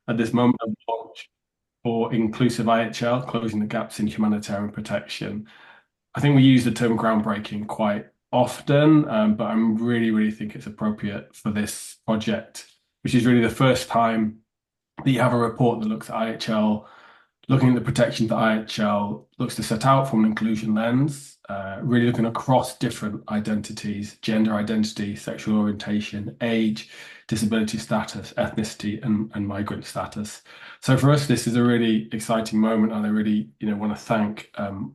at this moment of launch for Inclusive IHL, closing the gaps in humanitarian protection. I think we use the term groundbreaking quite often, but I'm really think it's appropriate for this project, which is really the first time that you have a report that looks at IHL, looking at the protections that IHL looks to set out from an inclusion lens, really looking across different identities, gender identity, sexual orientation, age, disability status, ethnicity, and migrant status. So for us, this is a really exciting moment, and I really, want to thank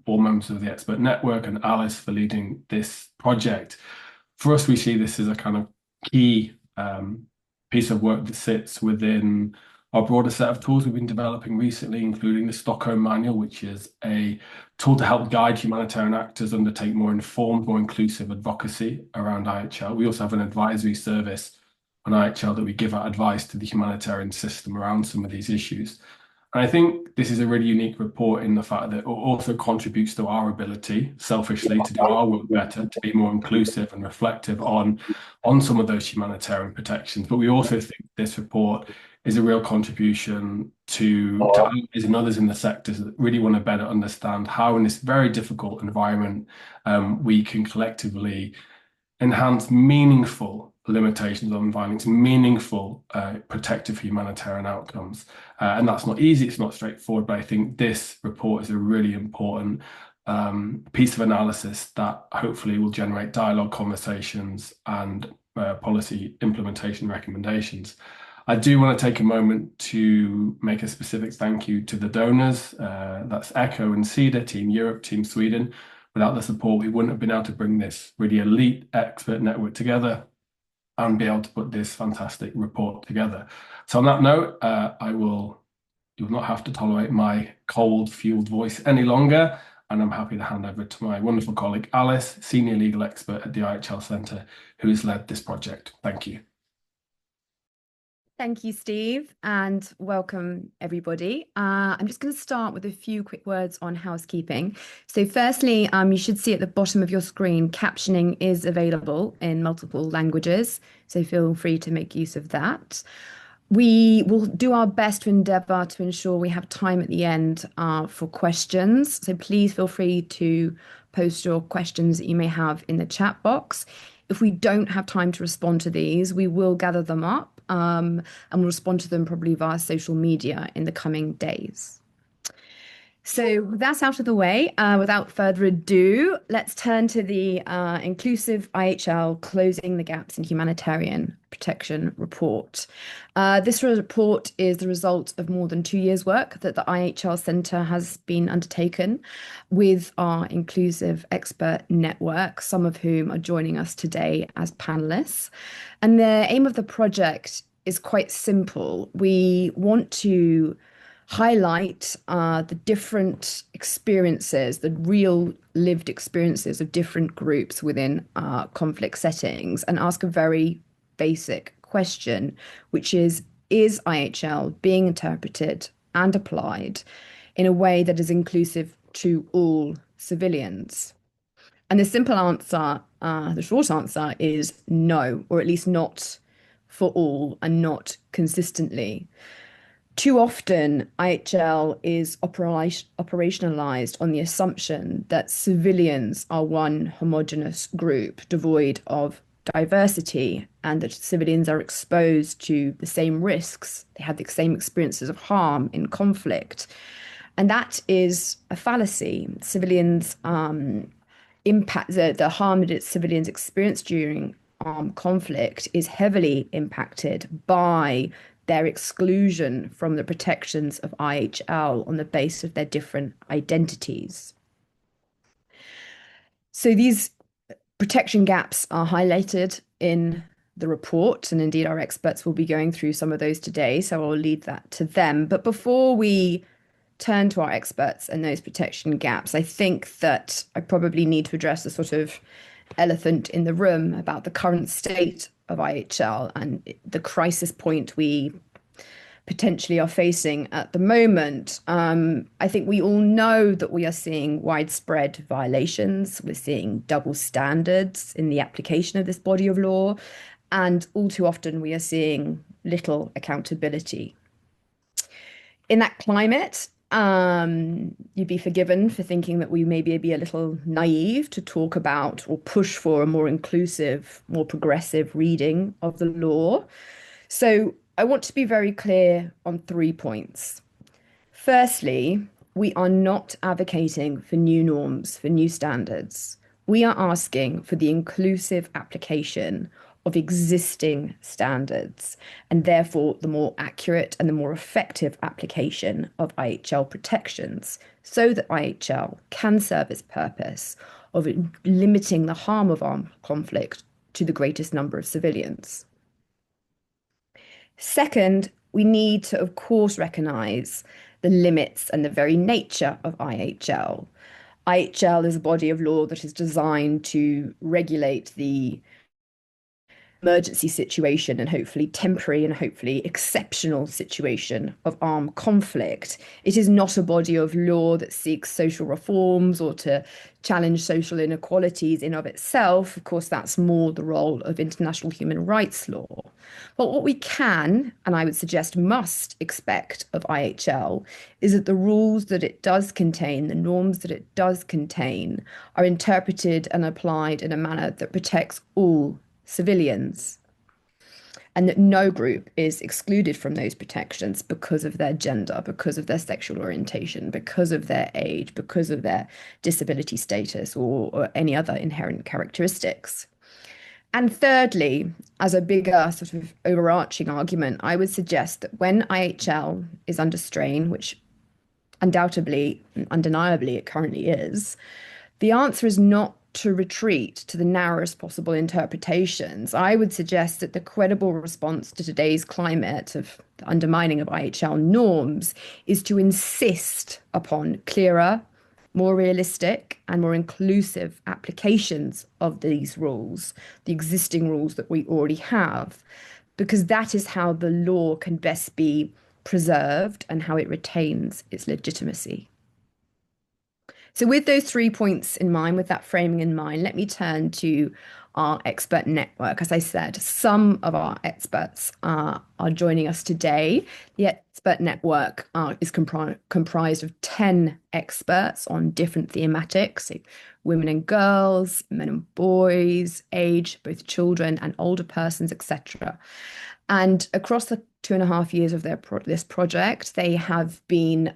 all members of the expert network and Alice for leading this project. For us, we see this as a kind of key piece of work that sits within our broader set of tools we've been developing recently, including the Stockholm Manual, which is a tool to help guide humanitarian actors undertake more informed, more inclusive advocacy around IHL. We also have an advisory service on IHL that we give out advice to the humanitarian system around some of these issues. And I think this is a really unique report in the fact that it also contributes to our ability, selfishly, to do our work better, to be more inclusive and reflective on some of those humanitarian protections. But we also think this report is a real contribution to allies and others in the sectors that really want to better understand how, in this very difficult environment, we can collectively enhance meaningful limitations on violence, meaningful protective humanitarian outcomes. And that's not easy, it's not straightforward, but I think this report is a really important piece of analysis that hopefully will generate dialogue, conversations, and policy implementation recommendations. I do want to take a moment to make a specific thank you to the donors. That's ECHO and CEDA, Team Europe, Team Sweden. Without the support, we wouldn't have been able to bring this really elite expert network together and be able to put this fantastic report together. So on that note, you will not have to tolerate my cold, fueled voice any longer, and I'm happy to hand over to my wonderful colleague Alice, Senior Legal Expert at the IHL Centre, who has led this project. Thank you. Thank you, Steve, and welcome everybody. I'm just going to start with a few quick words on housekeeping. So firstly, you should see at the bottom of your screen, captioning is available in multiple languages, so feel free to make use of that. We will do our best to endeavour to ensure we have time at the end for questions, so please feel free to post your questions that you may have in the chat box. If we don't have time to respond to these, we will gather them up and we'll respond to them probably via social media in the coming days. So that's out of the way. Without further ado, let's turn to the Inclusive IHL Closing the Gaps in Humanitarian Protection report. This report is the result of more than 2 years' work that the IHL Centre has been undertaken with our inclusive expert network, some of whom are joining us today as panelists. And the aim of the project is quite simple. We want to highlight the different experiences, the real lived experiences of different groups within conflict settings, and ask a very basic question, which is IHL being interpreted and applied in a way that is inclusive to all civilians? And the simple answer, the short answer is no, or at least not for all and not consistently. Too often, IHL is operationalized on the assumption that civilians are one homogenous group devoid of diversity and that civilians are exposed to the same risks. They have the same experiences of harm in conflict. And that is a fallacy. Civilians impact the harm that civilians experience during armed conflict is heavily impacted by their exclusion from the protections of IHL on the basis of their different identities. So these protection gaps are highlighted in the report, and indeed our experts will be going through some of those today, so I'll leave that to them. But before we turn to our experts and those protection gaps, I think that I probably need to address the sort of elephant in the room about the current state of IHL and the crisis point we potentially are facing at the moment. I think we all know that we are seeing widespread violations. We're seeing double standards in the application of this body of law, and all too often we are seeing little accountability. In that climate, you'd be forgiven for thinking that we maybe be a little naive to talk about or push for a more inclusive, more progressive reading of the law. So I want to be very clear on 3 points. Firstly, we are not advocating for new norms, for new standards. We are asking for the inclusive application of existing standards and therefore the more accurate and the more effective application of IHL protections so that IHL can serve its purpose of limiting the harm of armed conflict to the greatest number of civilians. Second, we need to, of course, recognise the limits and the very nature of IHL. IHL is a body of law that is designed to regulate the emergency situation and hopefully temporary and hopefully exceptional situation of armed conflict. It is not a body of law that seeks social reforms or to challenge social inequalities in of itself. Of course, that's more the role of international human rights law. But what we can, and I would suggest must expect of IHL, is that the rules that it does contain, the norms that it does contain, are interpreted and applied in a manner that protects all civilians, and that no group is excluded from those protections because of their gender, because of their sexual orientation, because of their age, because of their disability status, or any other inherent characteristics. And thirdly, as a bigger sort of overarching argument, I would suggest that when IHL is under strain, which undoubtedly, undeniably, it currently is, the answer is not to retreat to the narrowest possible interpretations. I would suggest that the credible response to today's climate of the undermining of IHL norms is to insist upon clearer, more realistic, and more inclusive applications of these rules, the existing rules that we already have, because that is how the law can best be preserved and how it retains its legitimacy. So with those 3 points in mind, with that framing in mind, let me turn to our expert network. As I said, some of our experts are joining us today. The expert network is comprised of 10 experts on different thematics, so women and girls, men and boys, age, both children and older persons, etc. And across the 2.5 years of this project, they have been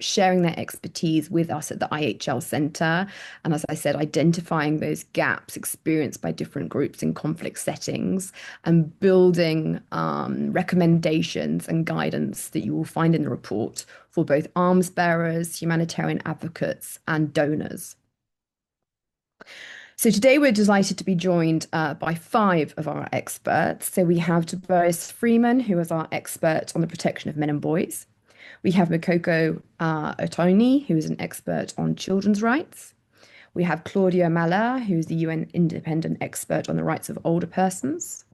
sharing their expertise with us at the IHL Centre. And as I said, identifying those gaps experienced by different groups in conflict settings and building recommendations and guidance that you will find in the report for both arms bearers, humanitarian advocates, and donors. So today we're delighted to be joined by 5 of our experts. So we have Tobias Freeman, who is our expert on the protection of men and boys. We have Mikiko Otani, who is an expert on children's rights. We have Claudia Mahler, who is the UN independent expert on the rights of older persons.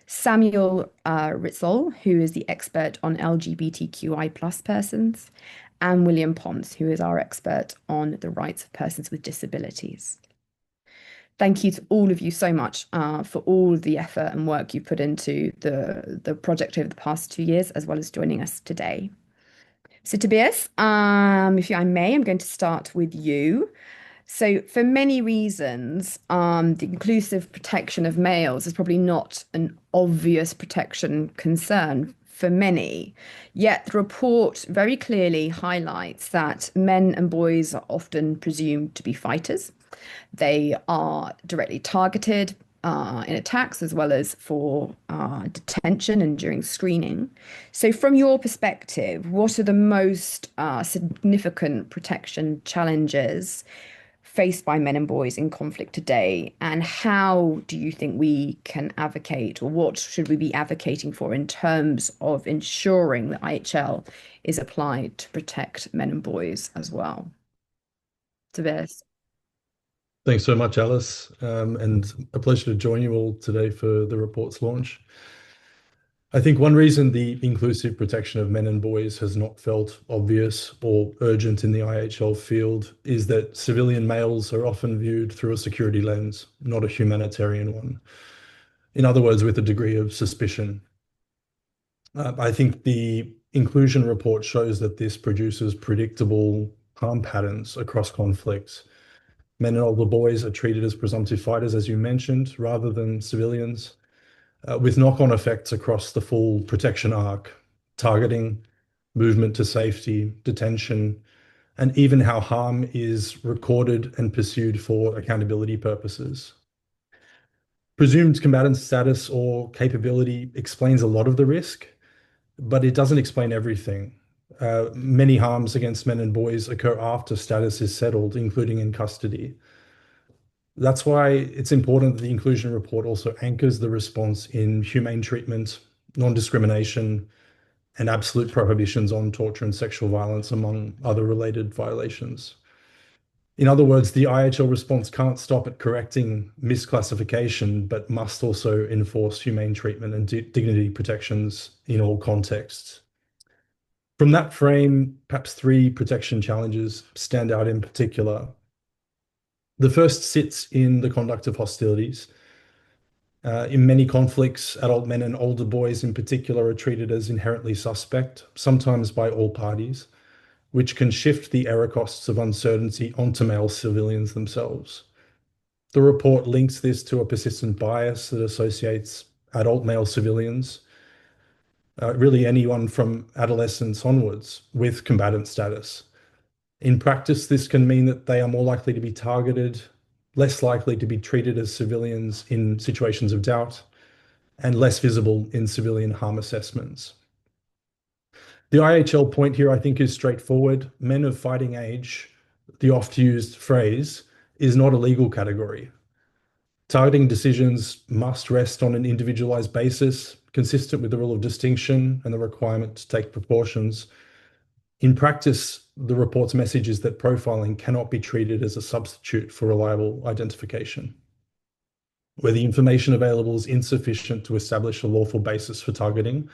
Samuel Ritzel, who is the expert on LGBTQI plus persons. And William Pons, who is our expert on the rights of persons with disabilities. Thank you to all of you so much for all the effort and work you put into the project over the past 2 years, as well as joining us today. So Tobias, if I may, I'm going to start with you. So for many reasons, the inclusive protection of males is probably not an obvious protection concern for many. Yet the report very clearly highlights that men and boys are often presumed to be fighters. They are directly targeted in attacks as well as for detention and during screening. So from your perspective, what are the most significant protection challenges faced by men and boys in conflict today, and how do you think we can advocate, or what should we be advocating for in terms of ensuring that IHL is applied to protect men and boys as well? Tobias. Thanks so much, Alice, and a pleasure to join you all today for the report's launch. I think one reason the inclusive protection of men and boys has not felt obvious or urgent in the IHL field is that civilian males are often viewed through a security lens, not a humanitarian one. In other words, with a degree of suspicion. I think the inclusion report shows that this produces predictable harm patterns across conflicts. Men and older boys are treated as presumptive fighters, as you mentioned, rather than civilians, with knock-on effects across the full protection arc, targeting, movement to safety, detention, and even how harm is recorded and pursued for accountability purposes. Presumed combatant status or capability explains a lot of the risk, but it doesn't explain everything. Many harms against men and boys occur after status is settled, including in custody. That's why it's important that the inclusion report also anchors the response in humane treatment, non-discrimination, and absolute prohibitions on torture and sexual violence, among other related violations. In other words, the IHL response can't stop at correcting misclassification, but must also enforce humane treatment and dignity protections in all contexts. From that frame, perhaps 3 protection challenges stand out in particular. The first sits in the conduct of hostilities. In many conflicts, adult men and older boys in particular are treated as inherently suspect, sometimes by all parties, which can shift the error costs of uncertainty onto male civilians themselves. The report links this to a persistent bias that associates adult male civilians, really anyone from adolescence onwards, with combatant status. In practice, this can mean that they are more likely to be targeted, less likely to be treated as civilians in situations of doubt, and less visible in civilian harm assessments. The IHL point here, I think, is straightforward. Men of fighting age, the oft-used phrase, is not a legal category. Targeting decisions must rest on an individualized basis, consistent with the rule of distinction and the requirement to take precautions. In practice, the report's message is that profiling cannot be treated as a substitute for reliable identification. Where the information available is insufficient to establish a lawful basis for targeting,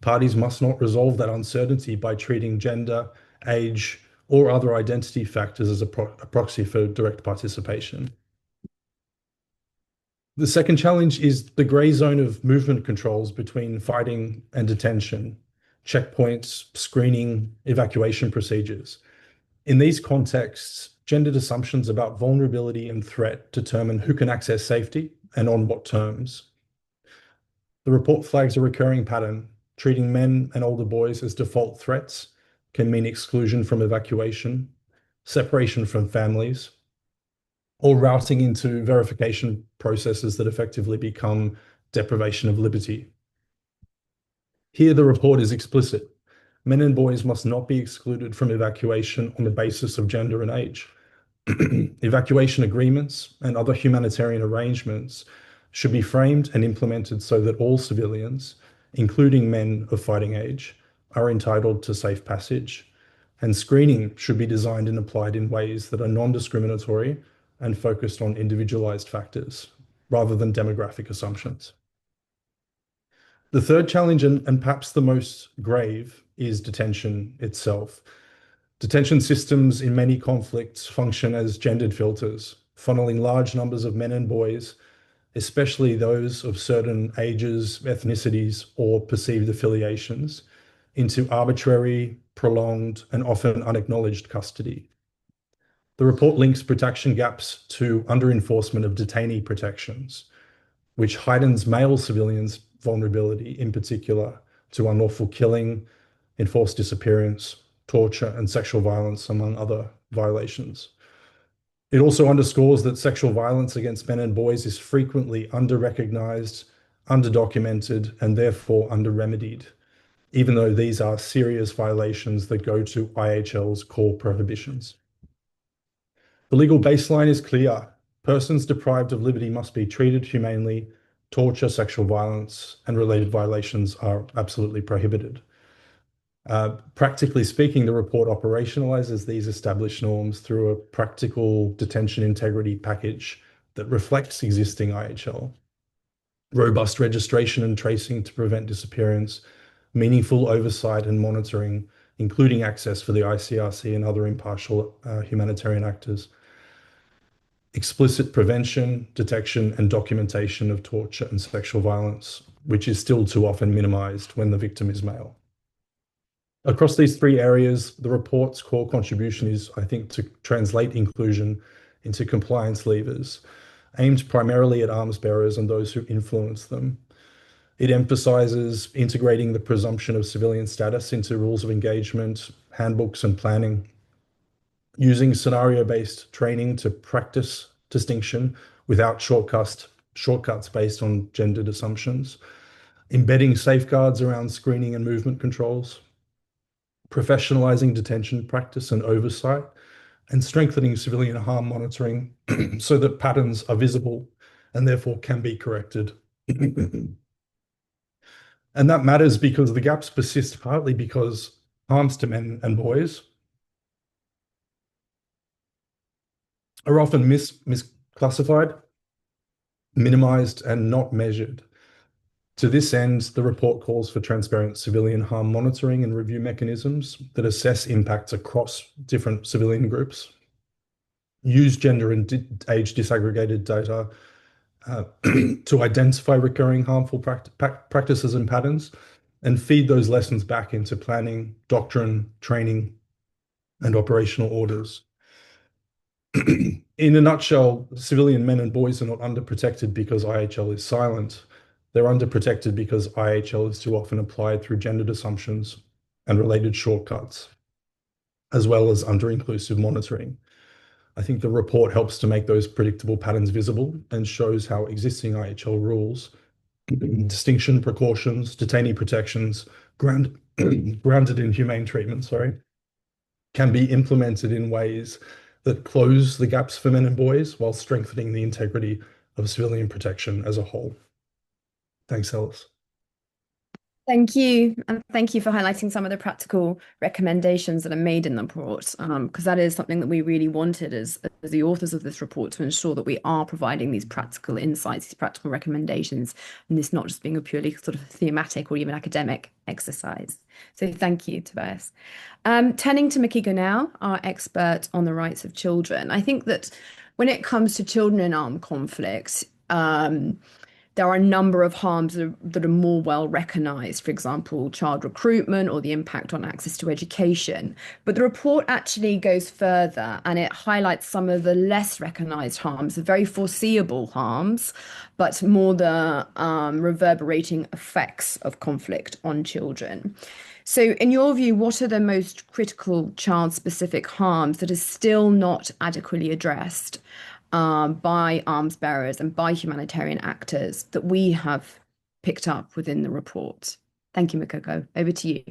parties must not resolve that uncertainty by treating gender, age, or other identity factors as a proxy for direct participation. The second challenge is the grey zone of movement controls between fighting and detention, checkpoints, screening, evacuation procedures. In these contexts, gendered assumptions about vulnerability and threat determine who can access safety and on what terms. The report flags a recurring pattern. Treating men and older boys as default threats can mean exclusion from evacuation, separation from families, or routing into verification processes that effectively become deprivation of liberty. Here, the report is explicit. Men and boys must not be excluded from evacuation on the basis of gender and age. Evacuation agreements and other humanitarian arrangements should be framed and implemented so that all civilians, including men of fighting age, are entitled to safe passage, and screening should be designed and applied in ways that are non-discriminatory and focused on individualized factors rather than demographic assumptions. The third challenge, and perhaps the most grave, is detention itself. Detention systems in many conflicts function as gendered filters, funneling large numbers of men and boys, especially those of certain ages, ethnicities, or perceived affiliations, into arbitrary, prolonged, and often unacknowledged custody. The report links protection gaps to under-enforcement of detainee protections, which heightens male civilians' vulnerability, in particular, to unlawful killing, enforced disappearance, torture, and sexual violence, among other violations. It also underscores that sexual violence against men and boys is frequently under-recognized, under-documented, and therefore under-remedied, even though these are serious violations that go to IHL's core prohibitions. The legal baseline is clear. Persons deprived of liberty must be treated humanely. Torture, sexual violence, and related violations are absolutely prohibited. Practically speaking, the report operationalizes these established norms through a practical detention integrity package that reflects existing IHL. Robust registration and tracing to prevent disappearance, meaningful oversight and monitoring, including access for the ICRC and other impartial humanitarian actors, explicit prevention, detection, and documentation of torture and sexual violence, which is still too often minimized when the victim is male. Across these three areas, the report's core contribution is, I think, to translate inclusion into compliance levers, aimed primarily at arms bearers and those who influence them. It emphasizes integrating the presumption of civilian status into rules of engagement, handbooks, and planning, using scenario-based training to practice distinction without shortcuts based on gendered assumptions, embedding safeguards around screening and movement controls, professionalizing detention practice and oversight, and strengthening civilian harm monitoring so that patterns are visible and therefore can be corrected. And that matters because the gaps persist partly because harms to men and boys are often misclassified, minimized, and not measured. To this end, the report calls for transparent civilian harm monitoring and review mechanisms that assess impacts across different civilian groups, use gender and age disaggregated data to identify recurring harmful practices and patterns, and feed those lessons back into planning, doctrine, training, and operational orders. In a nutshell, civilian men and boys are not underprotected because IHL is silent. They're underprotected because IHL is too often applied through gendered assumptions and related shortcuts, as well as under-inclusive monitoring. I think the report helps to make those predictable patterns visible and shows how existing IHL rules, distinction precautions, detainee protections, grounded in humane treatment, can be implemented in ways that close the gaps for men and boys while strengthening the integrity of civilian protection as a whole. Thanks, Alice. Thank you. And thank you for highlighting some of the practical recommendations that are made in the report, because that is something that we really wanted as the authors of this report, to ensure that we are providing these practical insights, these practical recommendations, and this not just being a purely sort of thematic or even academic exercise. So thank you, Tobias. Turning to Mikiko now, our expert on the rights of children. I think that when it comes to children in armed conflict, there are a number of harms that are more well recognized, for example, child recruitment or the impact on access to education. But the report actually goes further and it highlights some of the less recognized harms, the very foreseeable harms, but more the reverberating effects of conflict on children. So in your view, what are the most critical child-specific harms that are still not adequately addressed by arms bearers and by humanitarian actors that we have picked up within the report? Thank you, Mikiko. Over to you.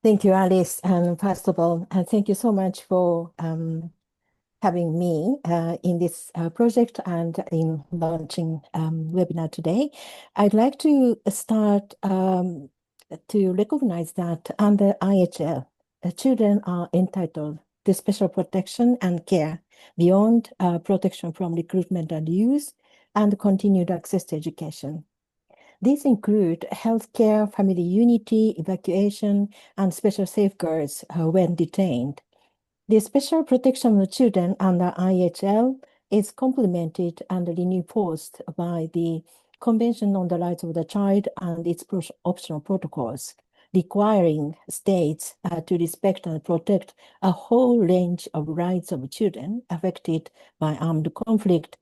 Thank you, Alice. And first of all, thank you so much for having me in this project and in launching webinar today. I'd like to start to recognize that under IHL, children are entitled to special protection and care beyond protection from recruitment and use and continued access to education. These include healthcare, family unity, evacuation, and special safeguards when detained. The special protection of children under IHL is complemented and reinforced by the Convention on the Rights of the Child and its optional protocols, requiring states to respect and protect a whole range of rights of children affected by armed conflict,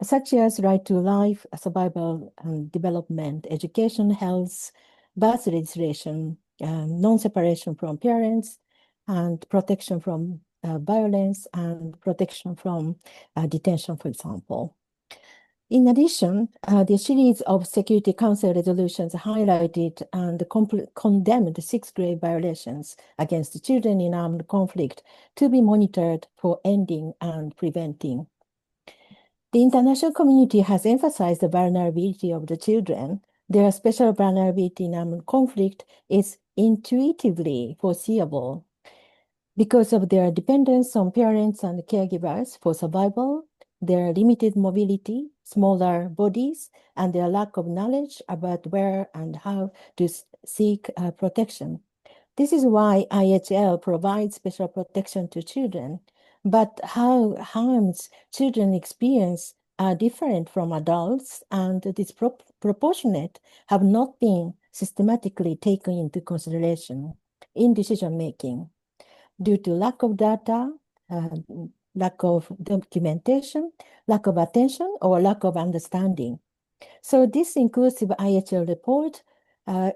such as right to life, survival and development, education, health, birth registration, non-separation from parents, and protection from violence and protection from detention, for example. In addition, the series of Security Council resolutions highlighted and condemned 6 grave violations against children in armed conflict to be monitored for ending and preventing. The international community has emphasized the vulnerability of the children. Their special vulnerability in armed conflict is intuitively foreseeable because of their dependence on parents and caregivers for survival, their limited mobility, smaller bodies, and their lack of knowledge about where and how to seek protection. This is why IHL provides special protection to children, but how harms children experience are different from adults and disproportionate have not been systematically taken into consideration. in decision-making due to lack of data, lack of documentation, lack of attention, or lack of understanding. So this inclusive IHL report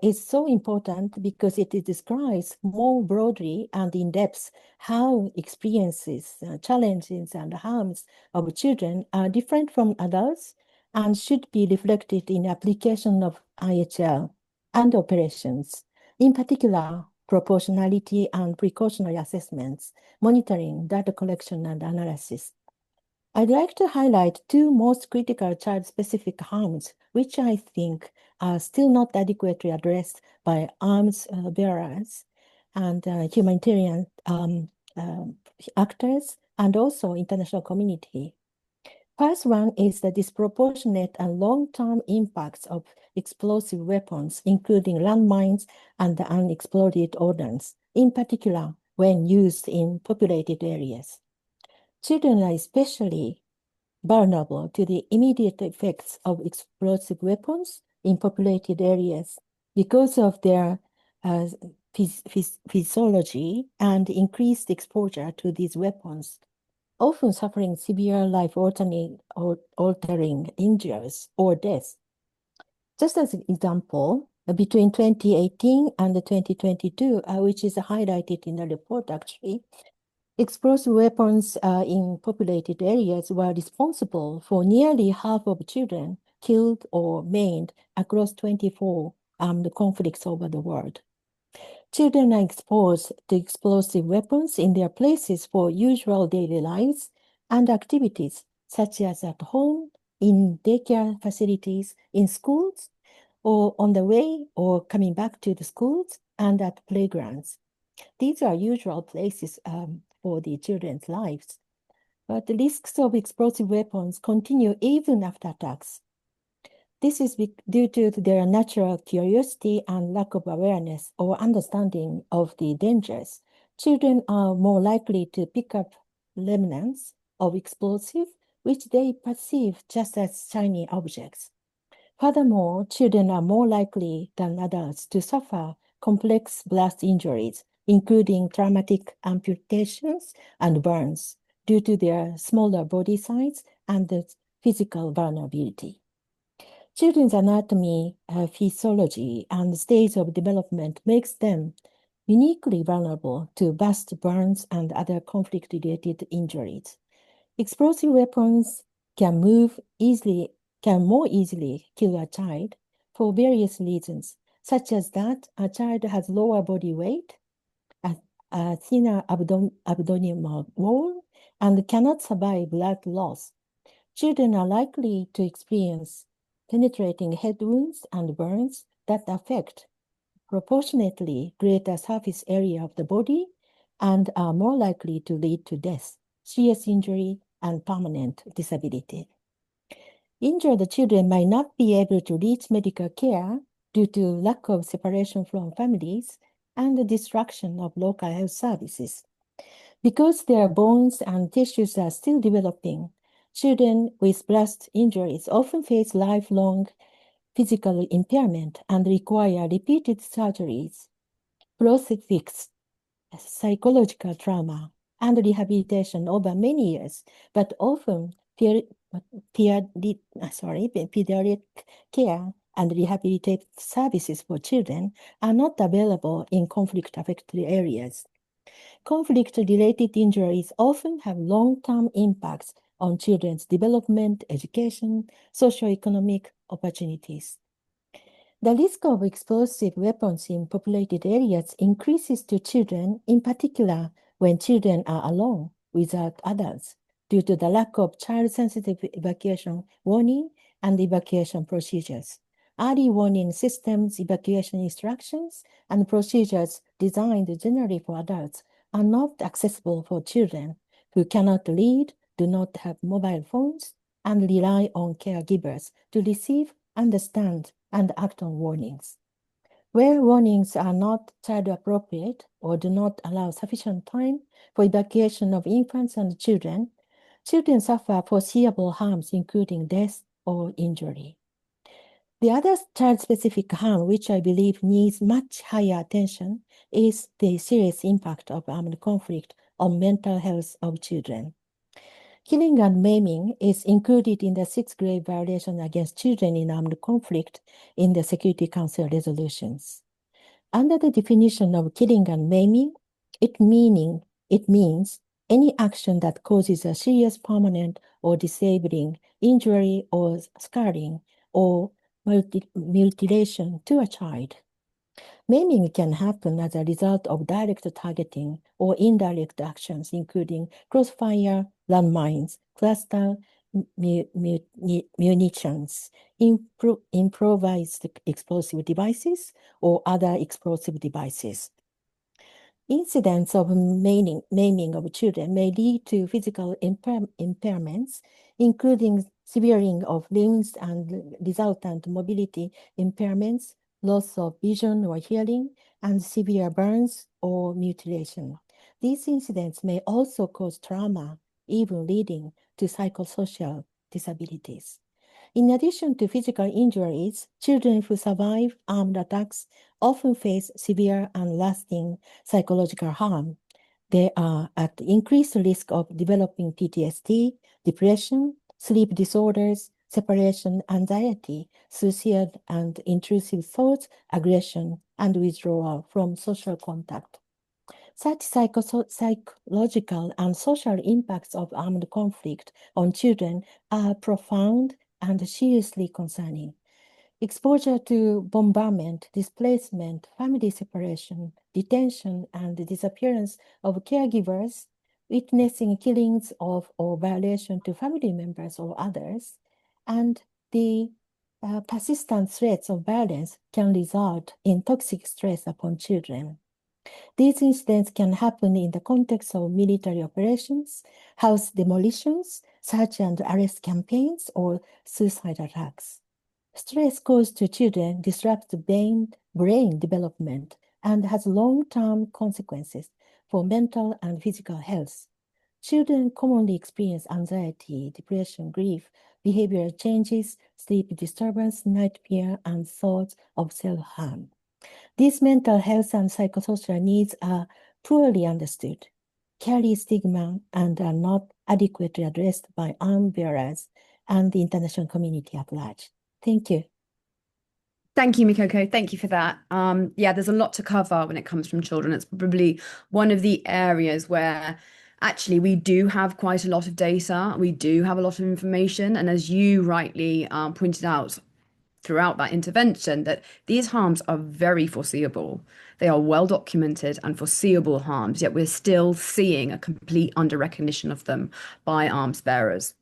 is so important because it describes more broadly and in depth how experiences, challenges, and harms of children are different from adults and should be reflected in application of IHL and operations. In particular, proportionality and precautionary assessments, monitoring, data collection, and analysis. I'd like to highlight two most critical child-specific harms, which I think are still not adequately addressed by arms bearers and humanitarian actors, and also international community. First one is the disproportionate and long-term impacts of explosive weapons, including landmines and the unexploded ordnance, in particular when used in populated areas. Children are especially vulnerable to the immediate effects of explosive weapons in populated areas because of their physiology and increased exposure to these weapons, often suffering severe life-altering injuries or death. Just as an example, between 2018 and 2022, which is highlighted in the report actually, explosive weapons in populated areas were responsible for nearly half of children killed or maimed across 24 armed conflicts over the world. Children are exposed to explosive weapons in their places for usual daily lives and activities, such as at home, in daycare facilities, in schools, or on the way or coming back to the schools, and at playgrounds. These are usual places for the children's lives. But the risks of explosive weapons continue even after attacks. This is due to their natural curiosity and lack of awareness or understanding of the dangers. Children are more likely to pick up remnants of explosive, which they perceive just as shiny objects. Furthermore, children are more likely than adults to suffer complex blast injuries, including traumatic amputations and burns, due to their smaller body size and the physical vulnerability. Children's anatomy, physiology, and stage of development makes them uniquely vulnerable to burst, burns, and other conflict-related injuries. Explosive weapons can more easily kill a child for various reasons, such as that a child has lower body weight, a thinner abdominal wall, and cannot survive blood loss. Children are likely to experience penetrating head wounds and burns that affect proportionately greater surface area of the body and are more likely to lead to death, serious injury, and permanent disability. Injured children might not be able to reach medical care due to lack of separation from families and the destruction of local health services. Because their bones and tissues are still developing, children with blast injuries often face lifelong physical impairment and require repeated surgeries, prosthetics, psychological trauma, and rehabilitation over many years, but often pediatric care and rehabilitative services for children are not available in conflict-affected areas. Conflict-related injuries often have long-term impacts on children's development, education, socioeconomic opportunities. The risk of explosive weapons in populated areas increases to children, in particular when children are alone without adults, due to the lack of child-sensitive evacuation warning and evacuation procedures. Early warning systems, evacuation instructions, and procedures designed generally for adults are not accessible for children who cannot read, do not have mobile phones, and rely on caregivers to receive, understand, and act on warnings. Where warnings are not child appropriate or do not allow sufficient time for evacuation of infants and children suffer foreseeable harms, including death or injury. The other child-specific harm, which I believe needs much higher attention, is the serious impact of armed conflict on mental health of children. Killing and maiming is included in the sixth grave violation against children in armed conflict in the Security Council resolutions. Under the definition of killing and maiming, it means any action that causes a serious permanent or disabling injury or scarring or mutilation to a child. Maiming can happen as a result of direct targeting or indirect actions, including crossfire, landmines, cluster munitions, improvised explosive devices, or other explosive devices. Incidents of maiming of children may lead to physical impairments, including severing of limbs and resultant mobility impairments, loss of vision or hearing, and severe burns or mutilation. These incidents may also cause trauma, even leading to psychosocial disabilities. In addition to physical injuries, children who survive armed attacks often face severe and lasting psychological harm. They are at increased risk of developing PTSD, depression, sleep disorders, separation anxiety, suicide and intrusive thoughts, aggression, and withdrawal from social contact. Such psychological and social impacts of armed conflict on children are profound and seriously concerning. Exposure to bombardment, displacement, family separation, detention, and the disappearance of caregivers, witnessing killings of or violation to family members or others, and the persistent threats of violence can result in toxic stress upon children. These incidents can happen in the context of military operations, house demolitions, search and arrest campaigns, or suicide attacks. Stress caused to children disrupts brain development and has long-term consequences for mental and physical health. Children commonly experience anxiety, depression, grief, behavioral changes, sleep disturbance, nightmare, and thoughts of self-harm. These mental health and psychosocial needs are poorly understood, carry stigma, and are not adequately addressed by arms bearers and the international community at large. Thank you. Thank you, Mikiko. Thank you for that. Yeah, there's a lot to cover when it comes from children. It's probably one of the areas where actually we do have quite a lot of data. We do have a lot of information. And as you rightly pointed out throughout that intervention, that these harms are very foreseeable. They are well documented and foreseeable harms, yet we're still seeing a complete under-recognition of them by arms bearers.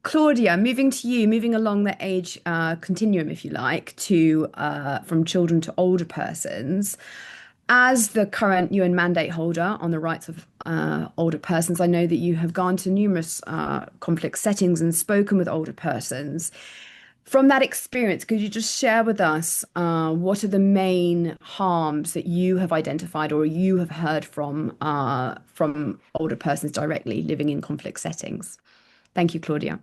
Claudia, moving to you, moving along the age continuum, if you like, to from children to older persons. As the current UN mandate holder on the rights of older persons, I know that you have gone to numerous conflict settings and spoken with older persons. From that experience, could you just share with us what are the main harms that you have identified or you have heard from older persons directly living in conflict settings? Thank you, Claudia.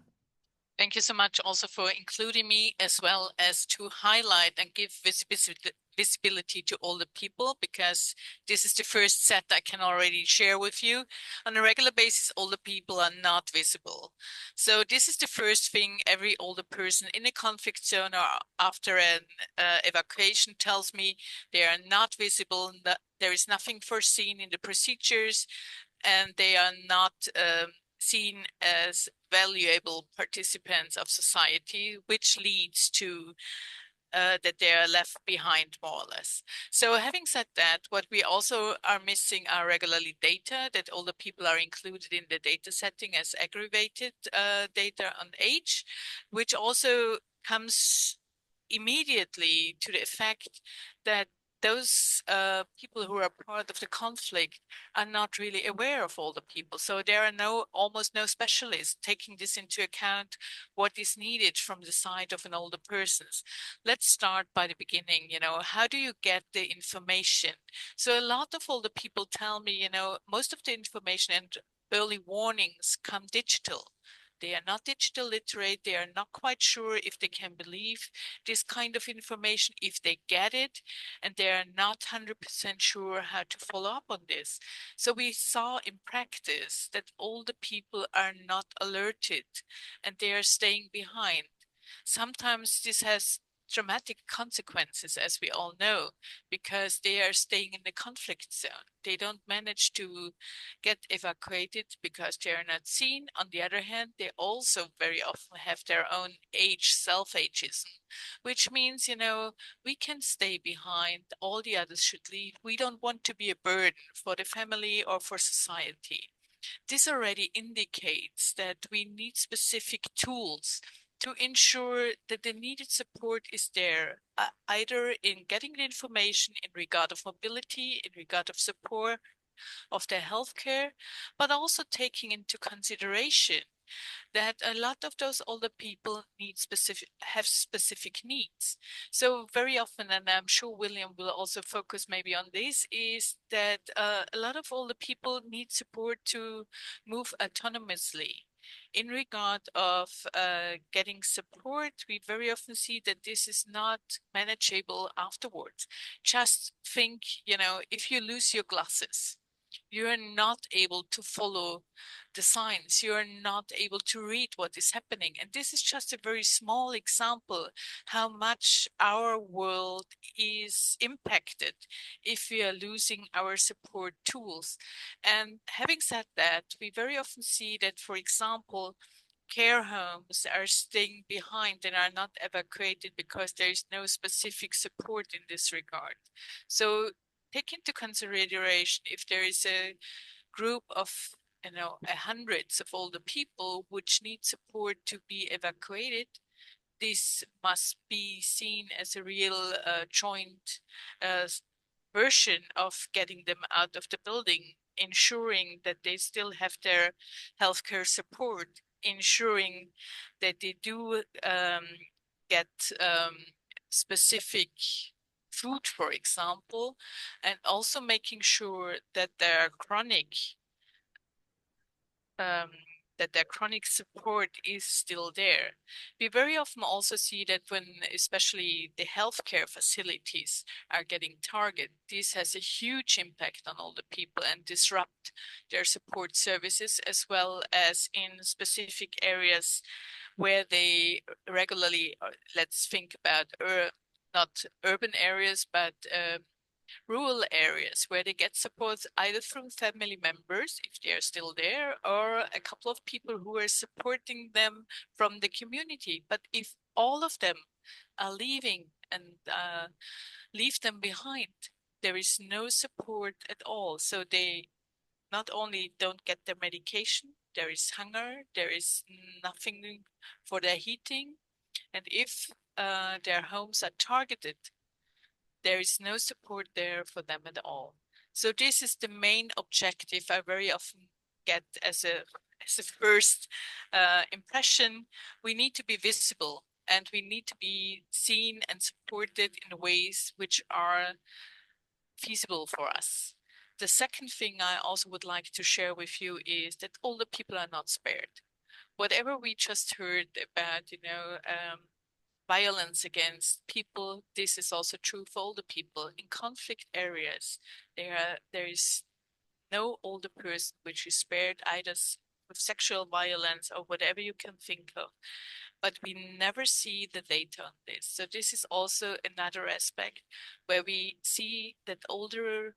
Thank you so much also for including me, as well as to highlight and give visibility to older people, because this is the first set I can already share with you. On a regular basis, older people are not visible. So this is the first thing every older person in a conflict zone or after an evacuation tells me. They are not visible, there is nothing foreseen in the procedures, and they are not seen as valuable participants of society, which leads to that they are left behind more or less. So having said that, what we also are missing are regularly data, that older people are included in the data setting as aggregated data on age, which also comes immediately to the effect that those people who are part of the conflict are not really aware of older people. So there are almost no specialists taking this into account, what is needed from the side of an older person. Let's start by the beginning. How do you get the information? So a lot of older people tell me, most of the information and early warnings come digital. They are not digital literate. They are not quite sure if they can believe this kind of information, if they get it, and they are not 100% sure how to follow up on this. So we saw in practice that older people are not alerted and they are staying behind. Sometimes this has dramatic consequences, as we all know, because they are staying in the conflict zone. They don't manage to get evacuated because they are not seen. On the other hand, they also very often have their own age, self-ageism, which means, you know, we can stay behind, all the others should leave. We don't want to be a burden for the family or for society. This already indicates that we need specific tools to ensure that the needed support is there, either in getting the information in regard of mobility, in regard of support of their healthcare, but also taking into consideration that a lot of those older people have specific needs. So very often, and I'm sure William will also focus maybe on this, is that a lot of older people need support to move autonomously. In regard of getting support, we very often see that this is not manageable afterwards. Just think, you know, if you lose your glasses, you're not able to follow the signs. You're not able to read what is happening. And this is just a very small example how much our world is impacted if we are losing our support tools. And having said that, we very often see that, for example, care homes are staying behind and are not evacuated because there is no specific support in this regard. So take into consideration if there is a group of hundreds of older people which need support to be evacuated, this must be seen as a real joint version of getting them out of the building, ensuring that they still have their healthcare support, ensuring that they do get specific food, for example, and also making sure that their chronic support is still there. We very often also see that when especially the healthcare facilities are getting targeted, this has a huge impact on older people and disrupt their support services, as well as in specific areas where they regularly, let's think about not urban areas, but rural areas where they get support either from family members, if they are still there, or a couple of people who are supporting them from the community. But if all of them are leaving and leave them behind, there is no support at all. So they not only don't get their medication, there is hunger, there is nothing for their heating. And if their homes are targeted, there is no support there for them at all. So this is the main objective I very often get as a first impression. We need to be visible and we need to be seen and supported in ways which are feasible for us. The second thing I also would like to share with you is that older people are not spared. Whatever we just heard about, violence against people, this is also true for older people. In conflict areas, there is no older person which is spared either with sexual violence or whatever you can think of. But we never see the data on this. So this is also another aspect where we see that older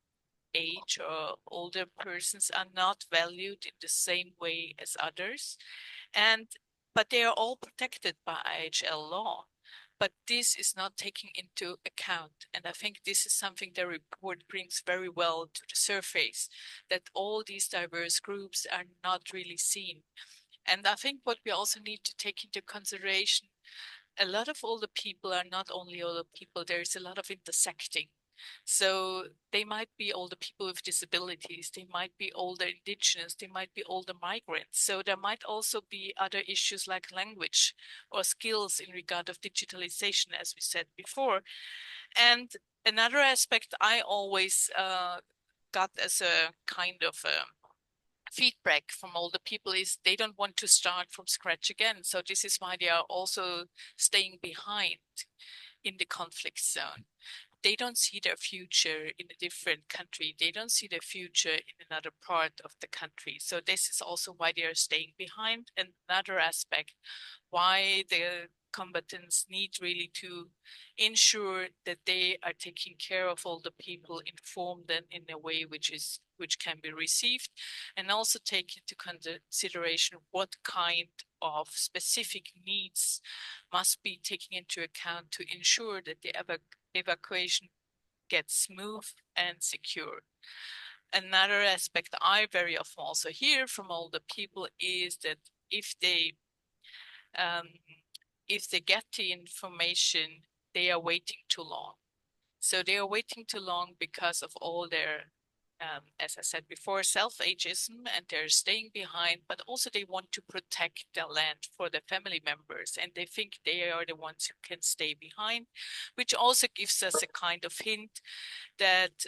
age or older persons are not valued in the same way as others. But they are all protected by IHL law. But this is not taken into account. And I think this is something the report brings very well to the surface, that all these diverse groups are not really seen. And I think what we also need to take into consideration, a lot of older people are not only older people, there is a lot of intersecting. So they might be older people with disabilities, they might be older indigenous, they might be older migrants. So there might also be other issues like language or skills in regard of digitalization, as we said before. And another aspect I always got as a kind of feedback from all the people is they don't want to start from scratch again. So this is why they are also staying behind in the conflict zone. They don't see their future in a different country. They don't see their future in another part of the country. So this is also why they are staying behind. And another aspect why the combatants need really to ensure that they are taking care of all the people, inform them in a way which can be received, and also take into consideration what kind of specific needs must be taken into account to ensure that the evacuation gets smooth and secure. Another aspect I very often also hear from all the people is that if they get the information, they are waiting too long. So they are waiting too long because of all their, as I said before, self-ageism, and they're staying behind, but also they want to protect their land for their family members, and they think they are the ones who can stay behind, which also gives us a kind of hint that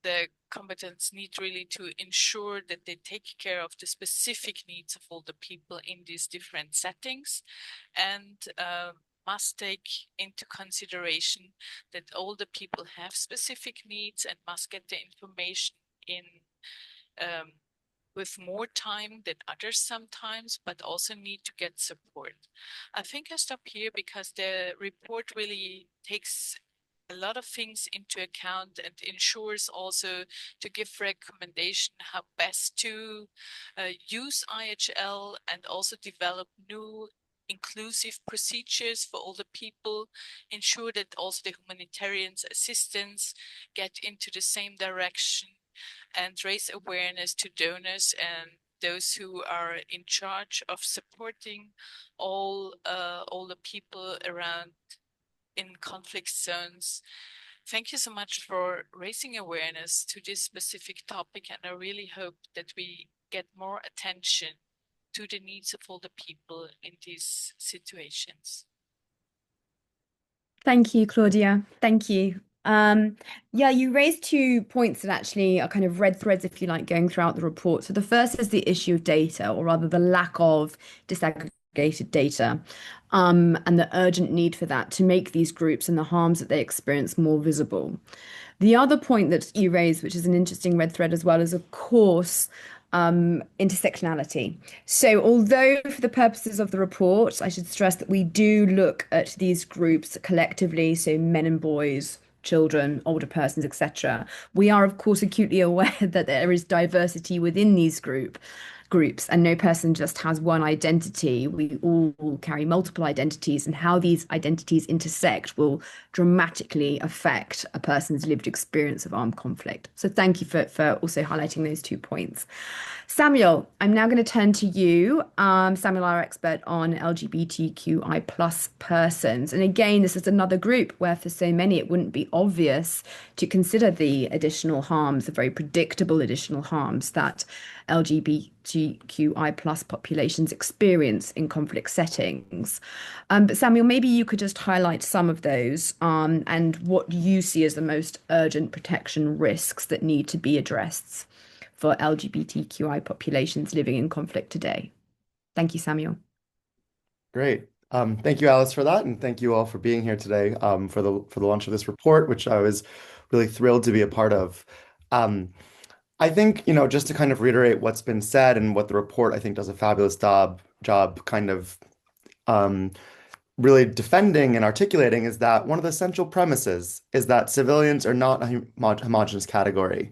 the combatants need really to ensure that they take care of the specific needs of all the people in these different settings, and must take into consideration that all the people have specific needs and must get the information in with more time than others sometimes, but also need to get support. I think I stop here because the report really takes a lot of things into account and ensures also to give recommendation how best to use IHL and also develop new inclusive procedures for all the people, ensure that also the humanitarian assistance get into the same direction, and raise awareness to donors and those who are in charge of supporting all the people around in conflict zones. Thank you so much for raising awareness to this specific topic, and I really hope that we get more attention to the needs of all the people in these situations. Thank you, Claudia. Thank you. Yeah, you raised 2 points that actually are kind of red threads, if you like, going throughout the report. So the first is the issue of data, or rather the lack of disaggregated data, and the urgent need for that to make these groups and the harms that they experience more visible. The other point that you raised, which is an interesting red thread as well, is of course intersectionality. So although for the purposes of the report, I should stress that we do look at these groups collectively, so men and boys, children, older persons, etc. We are, of course, acutely aware that there is diversity within these groups, and no person just has one identity. We all carry multiple identities, and how these identities intersect will dramatically affect a person's lived experience of armed conflict. So thank you for also highlighting those 2 points. Samuel, I'm now going to turn to you. Samuel, our expert on LGBTQI plus persons. And again, this is another group where for so many it wouldn't be obvious to consider the additional harms, the very predictable additional harms that LGBTQI plus populations experience in conflict settings. But Samuel, maybe you could just highlight some of those and what you see as the most urgent protection risks that need to be addressed for LGBTQI populations living in conflict today. Thank you, Samuel. Great. Thank you, Alice, for that, and thank you all for being here today for the launch of this report, which I was really thrilled to be a part of. I think, just to kind of reiterate what's been said and what the report, I think, does a fabulous job kind of really defending and articulating, is that one of the central premises is that civilians are not a homogeneous category,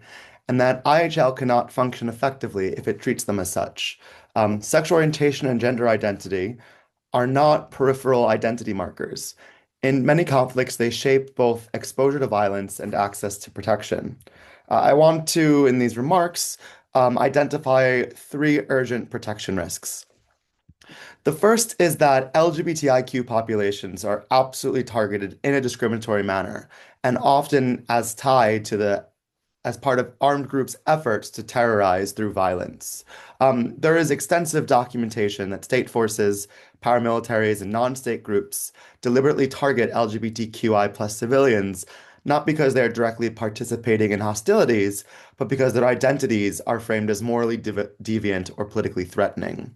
and that IHL cannot function effectively if it treats them as such. Sexual orientation and gender identity are not peripheral identity markers. In many conflicts, they shape both exposure to violence and access to protection. I want to, in these remarks, identify 3 urgent protection risks. The first is that LGBTIQ populations are absolutely targeted in a discriminatory manner, and often as part of armed groups' efforts to terrorize through violence. There is extensive documentation that state forces, paramilitaries, and non-state groups deliberately target LGBTQI plus civilians, not because they're directly participating in hostilities, but because their identities are framed as morally deviant or politically threatening.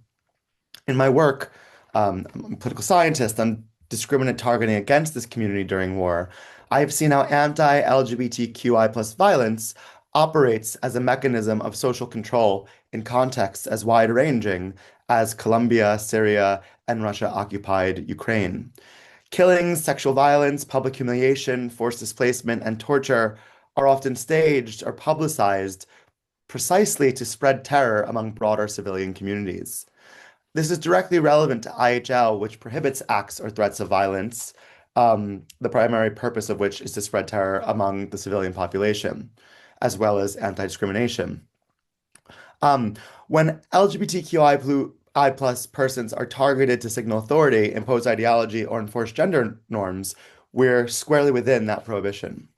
In my work, I'm a political scientist on discriminate targeting against this community during war. I have seen how anti-LGBTQI plus violence operates as a mechanism of social control in contexts as wide-ranging as Colombia, Syria, and Russia-occupied Ukraine. Killings, sexual violence, public humiliation, forced displacement, and torture are often staged or publicized precisely to spread terror among broader civilian communities. This is directly relevant to IHL, which prohibits acts or threats of violence, the primary purpose of which is to spread terror among the civilian population, as well as anti-discrimination. When LGBTQI plus persons are targeted to signal authority, impose ideology, or enforce gender norms, we're squarely within that prohibition.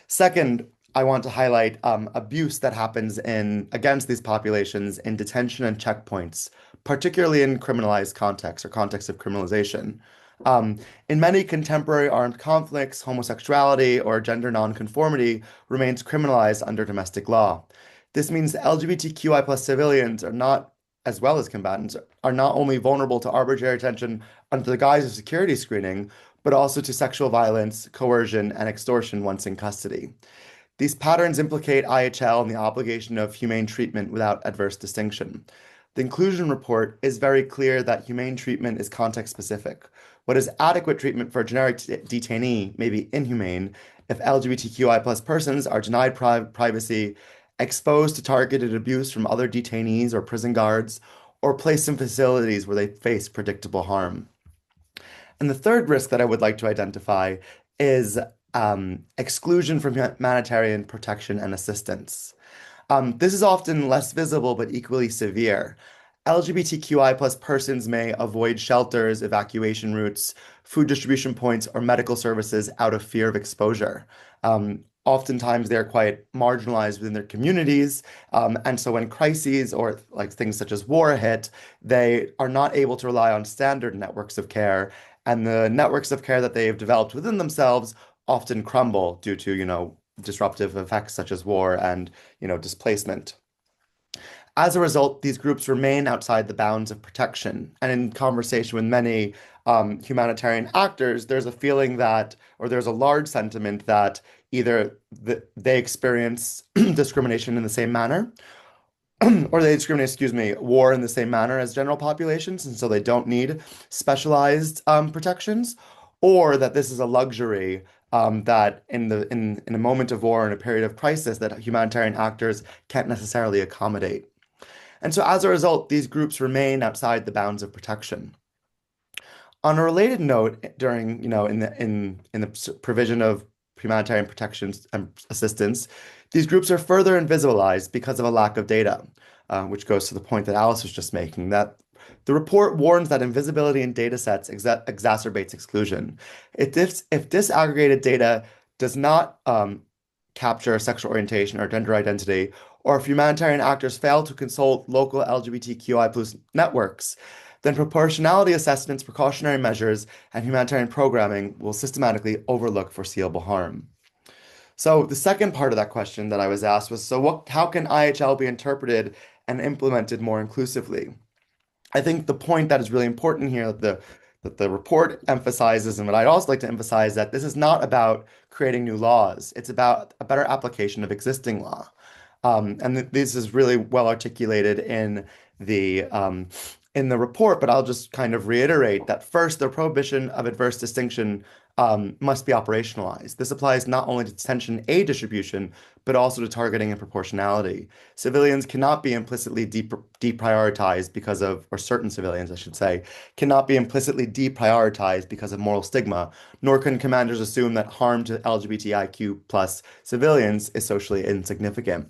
Second, I want to highlight abuse that happens against these populations in detention and checkpoints, particularly in criminalized contexts or contexts of criminalization. In many contemporary armed conflicts, homosexuality or gender nonconformity remains criminalized under domestic law. This means LGBTQI plus civilians are not, as well as combatants, are not only vulnerable to arbitrary detention under the guise of security screening, but also to sexual violence, coercion, and extortion once in custody. These patterns implicate IHL in the obligation of humane treatment without adverse distinction. The inclusion report is very clear that humane treatment is context-specific. What is adequate treatment for a generic detainee may be inhumane if LGBTQI plus persons are denied privacy, exposed to targeted abuse from other detainees or prison guards, or placed in facilities where they face predictable harm. And the third risk that I would like to identify is exclusion from humanitarian protection and assistance. This is often less visible but equally severe. LGBTQI plus persons may avoid shelters, evacuation routes, food distribution points, or medical services out of fear of exposure. Oftentimes they're quite marginalized within their communities, and so when crises or like things such as war hit, they are not able to rely on standard networks of care, and the networks of care that they have developed within themselves often crumble due to, disruptive effects such as war and, displacement. As a result, these groups remain outside the bounds of protection. And in conversation with many humanitarian actors, there's a feeling that, or there's a large sentiment that either they experience discrimination in the same manner, or they discriminate, war in the same manner as general populations, and so they don't need specialized protections, or that this is a luxury that in a moment of war, in a period of crisis, that humanitarian actors can't necessarily accommodate. And so as a result, these groups remain outside the bounds of protection. On a related note, during, in the provision of humanitarian protections and assistance, these groups are further invisibilized because of a lack of data, which goes to the point that Alice was just making, that the report warns that invisibility in data sets exacerbates exclusion. If disaggregated data does not capture sexual orientation or gender identity, or if humanitarian actors fail to consult local LGBTQI+ networks, then proportionality assessments, precautionary measures, and humanitarian programming will systematically overlook foreseeable harm. So the second part of that question that I was asked was, how can IHL be interpreted and implemented more inclusively? I think the point that is really important here that the report emphasizes, and what I'd also like to emphasize, that this is not about creating new laws. It's about a better application of existing law. And this is really well articulated in the report, but I'll just kind of reiterate that first, the prohibition of adverse distinction must be operationalized. This applies not only to detention aid distribution, but also to targeting and proportionality. Civilians cannot be implicitly deprioritized because of, or certain civilians, I should say, cannot be implicitly deprioritized because of moral stigma, nor can commanders assume that harm to LGBTIQ+ civilians is socially insignificant.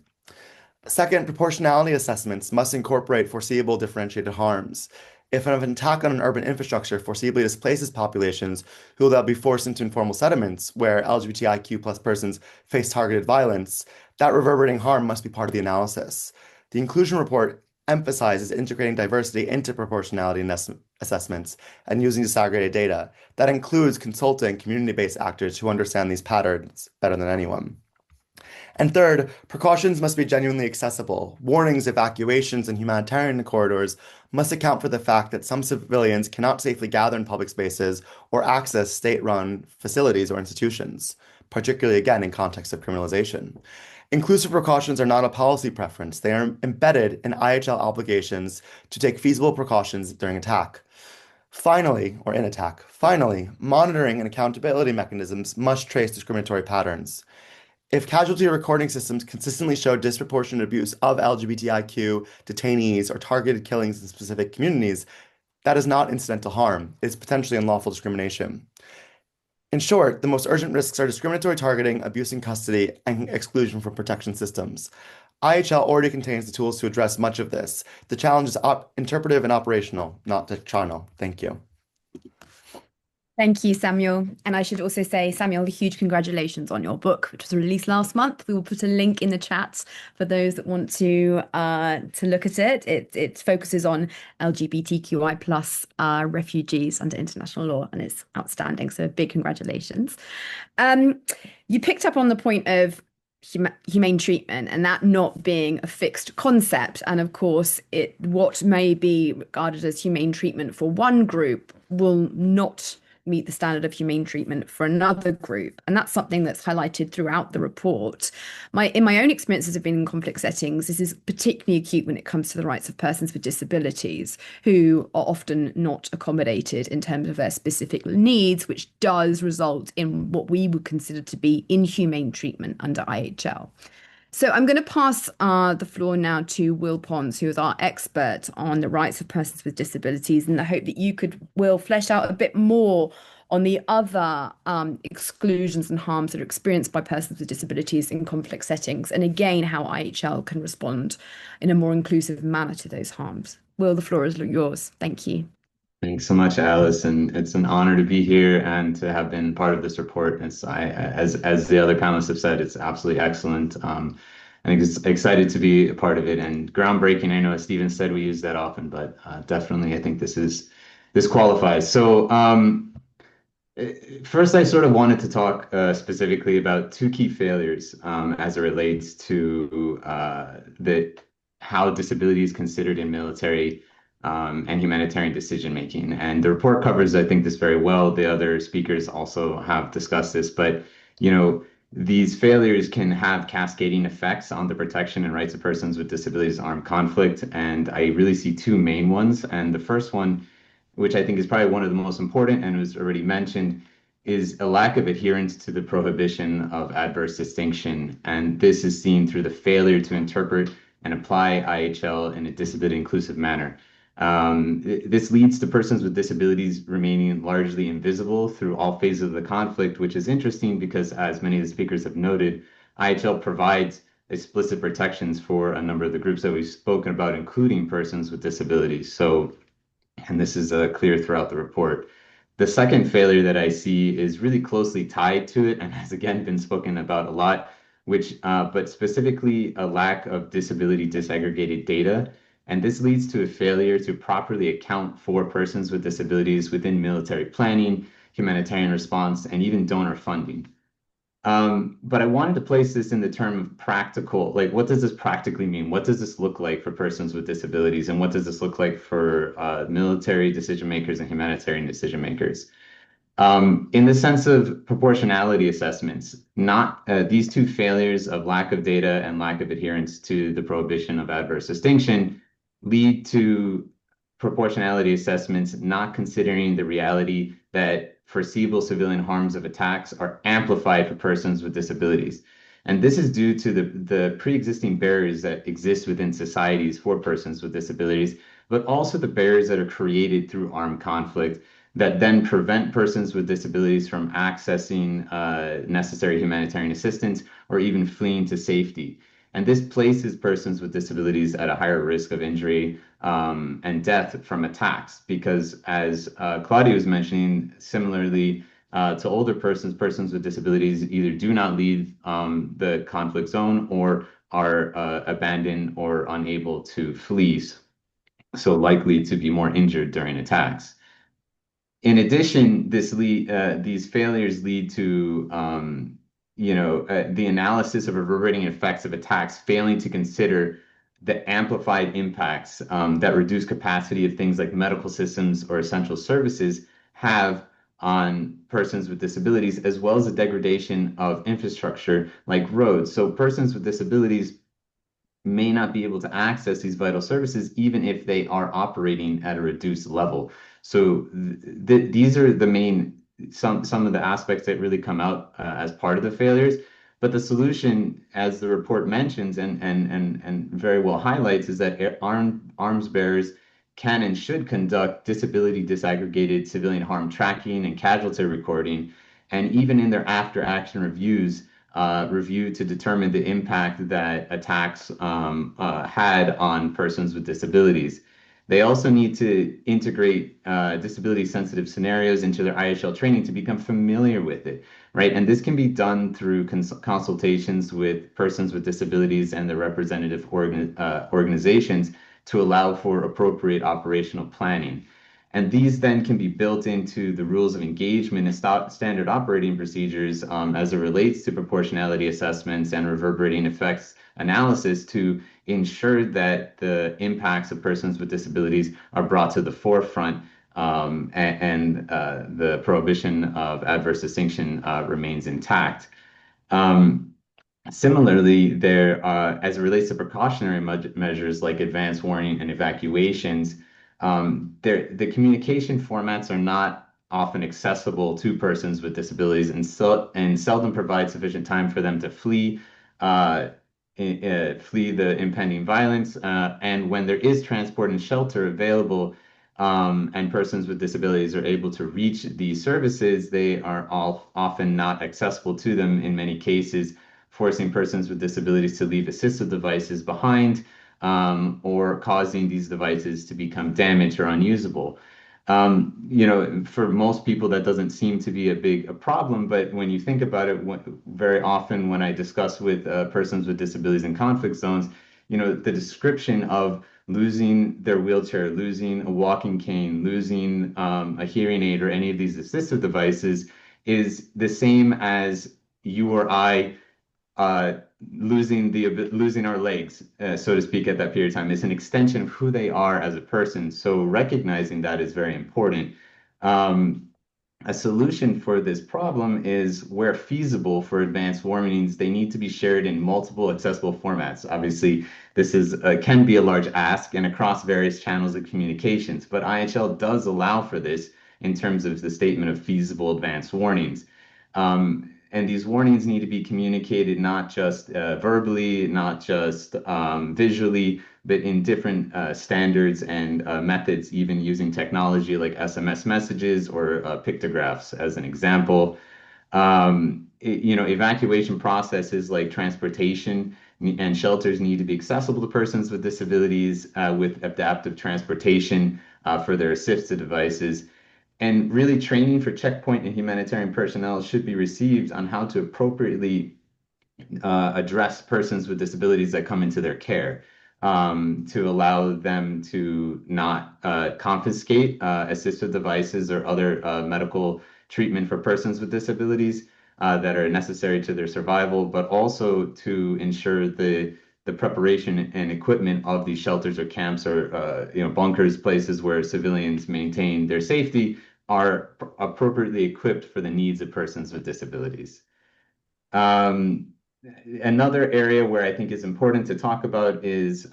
Second, proportionality assessments must incorporate foreseeable differentiated harms. If an attack on an urban infrastructure foreseeably displaces populations who will then be forced into informal settlements where LGBTIQ+ persons face targeted violence, that reverberating harm must be part of the analysis. The inclusion report emphasizes integrating diversity into proportionality assessments and using disaggregated data. That includes consulting community-based actors who understand these patterns better than anyone. And third, precautions must be genuinely accessible. Warnings, evacuations, and humanitarian corridors must account for the fact that some civilians cannot safely gather in public spaces or access state-run facilities or institutions, particularly again in context of criminalization. Inclusive precautions are not a policy preference. They are embedded in IHL obligations to take feasible precautions during attack. Finally, or in attack, monitoring and accountability mechanisms must trace discriminatory patterns. If casualty recording systems consistently show disproportionate abuse of LGBTIQ detainees or targeted killings in specific communities, that is not incidental harm. It is potentially unlawful discrimination. In short, the most urgent risks are discriminatory targeting, abuse in custody, and exclusion from protection systems. IHL already contains the tools to address much of this. The challenge is interpretive and operational, not doctrinal. Thank you. Thank you, Samuel. And I should also say, Samuel, huge congratulations on your book, which was released last month. We will put a link in the chat for those that want to look at it. It focuses on LGBTQI plus refugees under international law, and it's outstanding. So big congratulations. You picked up on the point of humane treatment and that not being a fixed concept. And of course, what may be regarded as humane treatment for one group will not meet the standard of humane treatment for another group. And that's something that's highlighted throughout the report. In my own experiences of being in conflict settings, this is particularly acute when it comes to the rights of persons with disabilities who are often not accommodated in terms of their specific needs, which does result in what we would consider to be inhumane treatment under IHL. So I'm going to pass the floor now to Will Pons, who is our expert on the rights of persons with disabilities, and I hope that you will flesh out a bit more on the other exclusions and harms that are experienced by persons with disabilities in conflict settings, and again, how IHL can respond in a more inclusive manner to those harms. Will, the floor is yours. Thank you. Thanks so much, Alice, and it's an honor to be here and to have been part of this report. As the other panelists have said, it's absolutely excellent. I think it's excited to be a part of it and groundbreaking. I know, as Stephen said, we use that often, but definitely, I think this qualifies. So first, I sort of wanted to talk specifically about two key failures as it relates to how disability is considered in military and humanitarian decision making. And the report covers, I think, this very well. The other speakers also have discussed this, but these failures can have cascading effects on the protection and rights of persons with disabilities in armed conflict. And I really see two main ones. And the first one, which I think is probably one of the most important and was already mentioned, is a lack of adherence to the prohibition of adverse distinction. And this is seen through the failure to interpret and apply IHL in a disability inclusive manner. This leads to persons with disabilities remaining largely invisible through all phases of the conflict, which is interesting because, as many of the speakers have noted, IHL provides explicit protections for a number of the groups that we've spoken about, including persons with disabilities. And this is clear throughout the report. The second failure that I see is really closely tied to it and has again been spoken about a lot, but specifically a lack of disability disaggregated data. And this leads to a failure to properly account for persons with disabilities within military planning, humanitarian response, and even donor funding. But I wanted to place this in the term of practical, like what does this practically mean? What does this look like for persons with disabilities? And what does this look like for military decision makers and humanitarian decision makers? In the sense of proportionality assessments, these two failures of lack of data and lack of adherence to the prohibition of adverse distinction lead to proportionality assessments not considering the reality that foreseeable civilian harms of attacks are amplified for persons with disabilities. And this is due to the pre-existing barriers that exist within societies for persons with disabilities, but also the barriers that are created through armed conflict that then prevent persons with disabilities from accessing necessary humanitarian assistance or even fleeing to safety. And this places persons with disabilities at a higher risk of injury and death from attacks, because as Claudia was mentioning, similarly to older persons with disabilities either do not leave the conflict zone or are abandoned or unable to flee, so likely to be more injured during attacks. In addition, these failures lead to the analysis of reverberating effects of attacks failing to consider the amplified impacts that reduced capacity of things like medical systems or essential services have on persons with disabilities, as well as the degradation of infrastructure like roads. So persons with disabilities may not be able to access these vital services, even if they are operating at a reduced level. So these are some of the aspects that really come out as part of the failures. But the solution, as the report mentions and very well highlights, is that arms bearers can and should conduct disability disaggregated civilian harm tracking and casualty recording, and even in their after action review to determine the impact that attacks had on persons with disabilities. They also need to integrate disability-sensitive scenarios into their IHL training to become familiar with it, right? And this can be done through consultations with persons with disabilities and their representative organizations to allow for appropriate operational planning. And these then can be built into the rules of engagement and standard operating procedures as it relates to proportionality assessments and reverberating effects analysis to ensure that the impacts of persons with disabilities are brought to the forefront and the prohibition of adverse distinction remains intact. Similarly, as it relates to precautionary measures like advance warning and evacuations, the communication formats are not often accessible to persons with disabilities and seldom provide sufficient time for them to flee the impending violence. And when there is transport and shelter available, and persons with disabilities are able to reach these services, they are often not accessible to them in many cases, forcing persons with disabilities to leave assistive devices behind, or causing these devices to become damaged or unusable. For most people, that doesn't seem to be a problem, but when you think about it, very often when I discuss with persons with disabilities in conflict zones, the description of losing their wheelchair, losing a walking cane, losing a hearing aid, or any of these assistive devices is the same as you or I losing our legs, so to speak, at that period of time. It's an extension of who they are as a person. So recognizing that is very important. A solution for this problem is, where feasible for advanced warnings, they need to be shared in multiple accessible formats. Obviously, this can be a large ask and across various channels of communications, but IHL does allow for this in terms of the statement of feasible advanced warnings. And these warnings need to be communicated not just verbally, not just visually, but in different standards and methods, even using technology like SMS messages or pictographs as an example. Evacuation processes like transportation and shelters need to be accessible to persons with disabilities with adaptive transportation for their assistive devices. And really, training for checkpoint and humanitarian personnel should be received on how to appropriately address persons with disabilities that come into their care, to allow them to not confiscate assistive devices or other medical treatment for persons with disabilities that are necessary to their survival, but also to ensure the preparation and equipment of these shelters or camps or bunkers, places where civilians maintain their safety, are appropriately equipped for the needs of persons with disabilities. Another area where I think is important to talk about is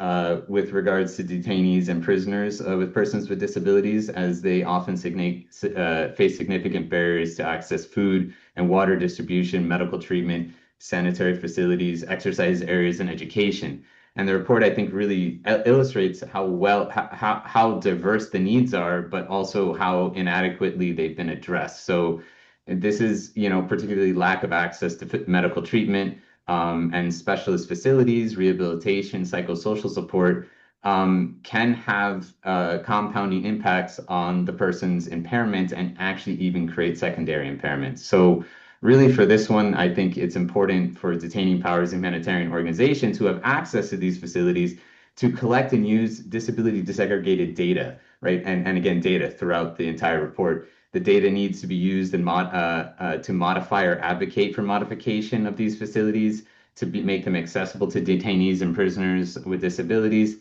with regards to detainees and prisoners with persons with disabilities, as they often face significant barriers to access food and water distribution, medical treatment, sanitary facilities, exercise areas, and education. And the report, I think, really illustrates how diverse the needs are, but also how inadequately they've been addressed. So this is, particularly lack of access to medical treatment and specialist facilities, rehabilitation, psychosocial support can have compounding impacts on the person's impairment and actually even create secondary impairments. So Really, for this one, I think it's important for detaining powers and humanitarian organizations who have access to these facilities to collect and use disability disaggregated data, right? And again, data throughout the entire report. The data needs to be used to modify or advocate for modification of these facilities, make them accessible to detainees and prisoners with disabilities,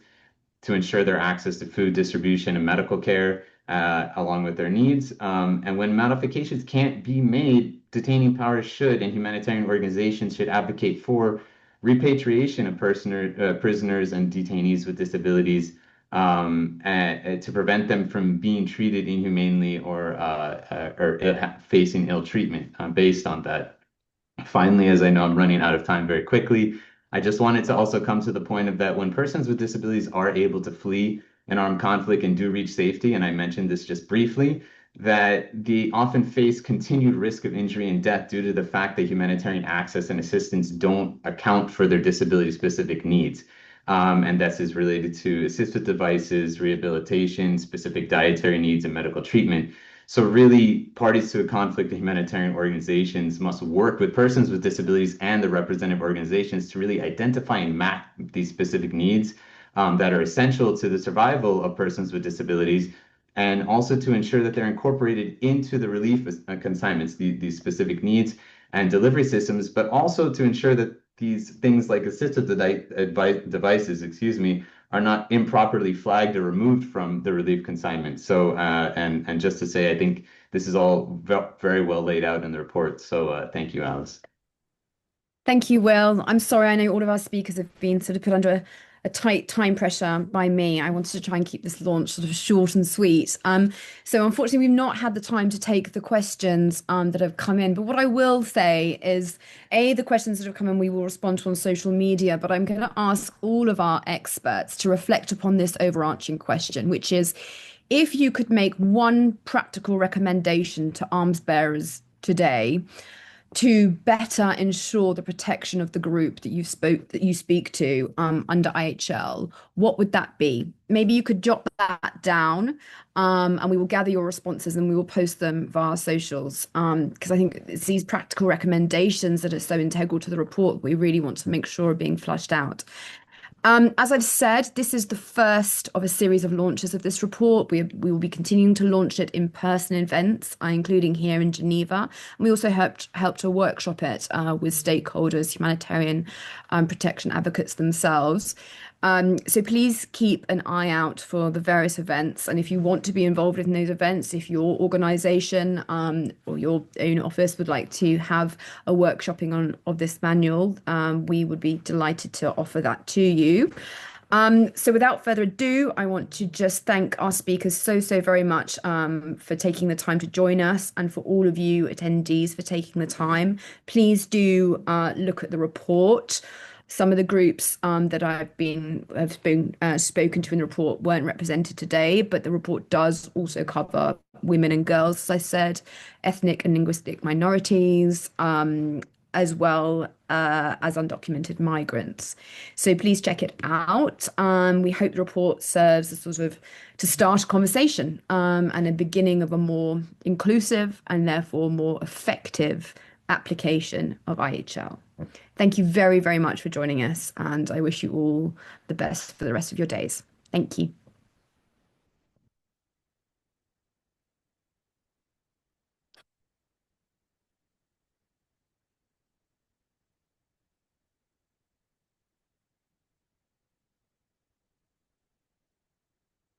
to ensure their access to food distribution and medical care, along with their needs. And when modifications can't be made, detaining powers should and humanitarian organizations should advocate for repatriation of prisoners and detainees with disabilities, to prevent them from being treated inhumanely or facing ill treatment based on that. Finally, as I know I'm running out of time very quickly, I just wanted to also come to the point of that when persons with disabilities are able to flee an armed conflict and do reach safety, and I mentioned this just briefly, that they often face continued risk of injury and death due to the fact that humanitarian access and assistance don't account for their disability-specific needs. And this is related to assistive devices, rehabilitation, specific dietary needs, and medical treatment. So really, parties to a conflict and humanitarian organizations must work with persons with disabilities and the representative organizations to really identify and map these specific needs that are essential to the survival of persons with disabilities, and also to ensure that they're incorporated into the relief consignments, these specific needs and delivery systems, but also to ensure that these things like assistive devices, are not improperly flagged or removed from the relief consignment. So, and just to say, I think this is all very well laid out in the report. So thank you, Alice. Thank you, Will. I'm sorry, I know all of our speakers have been sort of put under a tight time pressure by me. I wanted to try and keep this launch sort of short and sweet. So unfortunately, we've not had the time to take the questions that have come in. But what I will say is, the questions that have come in, we will respond to on social media. But I'm going to ask all of our experts to reflect upon this overarching question, which is, if you could make one practical recommendation to arms bearers today to better ensure the protection of the group that you speak to under IHL, what would that be? Maybe you could jot that down, and we will gather your responses and we will post them via socials, because I think it's these practical recommendations that are so integral to the report we really want to make sure are being flushed out. As I've said, this is the first of a series of launches of this report. We will be continuing to launch it in person events, including here in Geneva. And we also helped to workshop it with stakeholders, humanitarian protection advocates themselves. So please keep an eye out for the various events. And if you want to be involved in those events, if your organisation or your own office would like to have a workshopping of this manual, we would be delighted to offer that to you. So without further ado, I want to just thank our speakers so very much for taking the time to join us, and for all of you attendees for taking the time. Please do look at the report. Some of the groups that have been spoken to in the report weren't represented today, but the report does also cover women and girls, as I said, ethnic and linguistic minorities, as well as undocumented migrants. So please check it out. We hope the report serves as sort of to start a conversation and a beginning of a more inclusive and therefore more effective application of IHL. Thank you very much for joining us, and I wish you all the best for the rest of your days. Thank you.